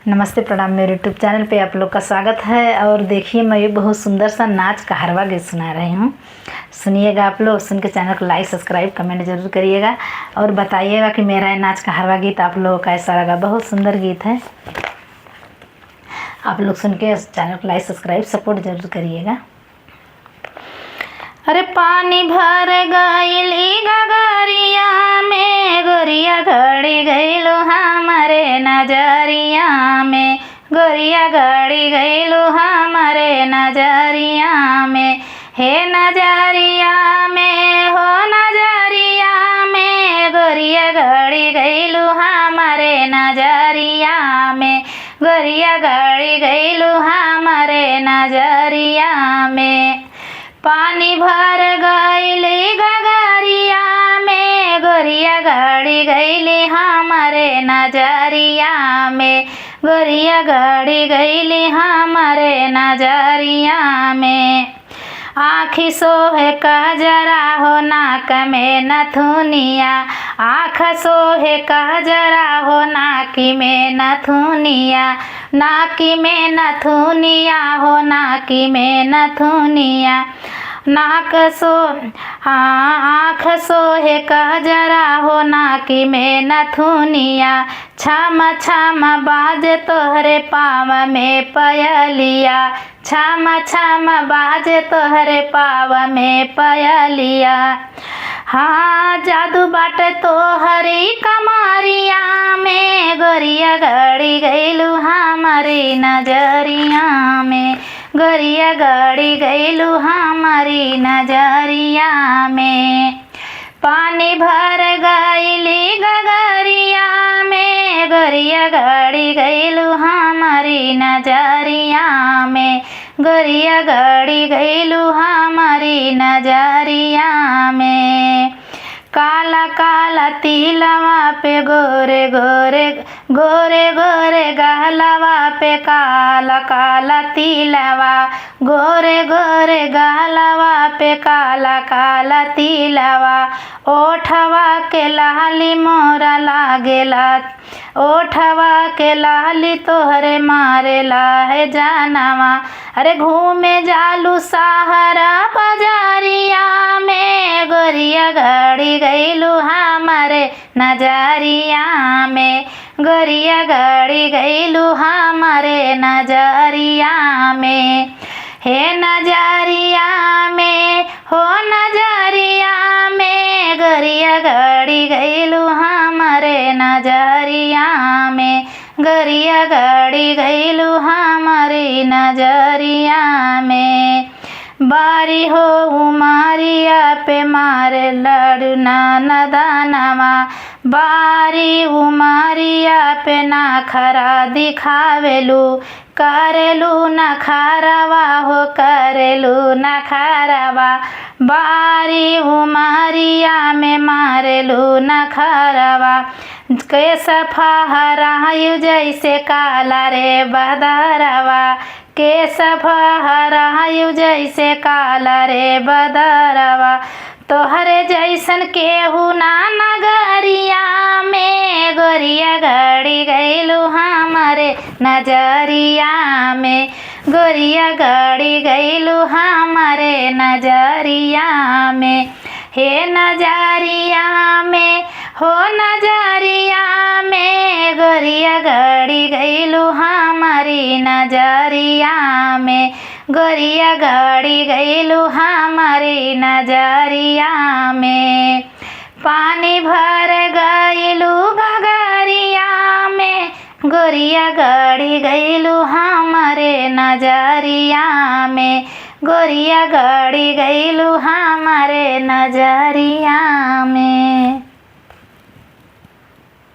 नमस्ते प्रणाम। मेरे यूट्यूब चैनल पे आप लोग का स्वागत है। और देखिए, मैं ये बहुत सुंदर सा नाच का हरवा गीत सुना रही हूँ। सुनिएगा आप लोग, सुन के चैनल को लाइक सब्सक्राइब कमेंट जरूर करिएगा और बताइएगा कि मेरा ये नाच का हरवा गीत आप लोगों को कैसा लगा। बहुत सुंदर गीत है, आप लोग सुन के चैनल को लाइक सब्सक्राइब सपोर्ट जरूर करिएगा। अरे पानी भर गइली गगरिया में, गोरिया गड़ी गइलो हमारे नजरिया में, गोरिया गड़ी गइलो हमारे नजरिया में। हे नजरिया में, हो नजरिया में, गोरिया गड़ी गइलो हमारे नजरिया में, गोरिया गड़ी गइलो हमारे नजरिया में। पानी भर गइली गगरिया में, गोरिया गड़ी गइली हमारे नजरिया में, गोरिया गड़ी गइली हमारे नजरिया में। आँखी सोहे कजरा हो नाक में नथुनिया, आँख सोहे कजरा हो नाकी में नथुनिया, नाकी में नथुनिया हो नाकी में नथुनिया। नाक सो आँख सोहे कजरा हो नाकी में नथुनिया। छम छम बाजे तोहरे पाँव में पयलिया, छम छम बाजे तोहरे पाँव में पयलिया। हाँ जादू बाटे तोहरी कमरिया में, गोरिया गड़ी गइलू हमारी नजरिया में, गोरिया गड़ी गइलू हमारी नजरिया में। पानी भर गइली गगरिया में, गोरिया गड़ी गइलू हमारी नजरिया में, गोरिया गड़ी गइलू हमारी नजरिया में। काला काला तिलवा पे गोरे गोरे, गोरे गोरे गहलवा पे काला काला तिलवा, गोरे गोरे गहलवा पे काला काला तिलवा। ओठवा के लाली मोरा लागेला, ओठवा के लाली तोहरे मारेला है जानवा। अरे घूमे जालू सहारा बाजारिया में, गोरिया गड़ी गइलू हमारे नजरिया में, गोरिया गड़ी गइलू हमारे नजरिया में। हे नजरिया में, हो नजरिया में, गोरिया गड़ी गइलू हमारे नजरिया में, गोरिया गड़ी गइलू हमारी नजरिया में। बारी हो उमारिया पे मारे लड़ना नदानवा, बारी उमारिया पे ना खरा दिखावेलू, करेलू न खारवा हो करेलू न खारवा। बारी उमारिया में मारेलू न खारवा, केस फहरायु जैसे काला रे बदरवा, केस फहरायु जैसे काला रे बदरवा। तोहरे जैसन केहू ना नगरिया में, गोरिया गड़ी गइलू हमारे नजरिया में, गोरिया गड़ी गइलू हमारे नजरिया में। हे नजरिया में, हो नजरिया में, गोरिया गड़ी गइलू हमारी नजरिया में, गोरिया गड़ी गइलू हमारी नजरिया में। पानी भर गइलू गगरिया में, गोरिया गड़ी गइलू हमारे नजरिया में, गोरिया गड़ी गइलू हमारे नजरिया में।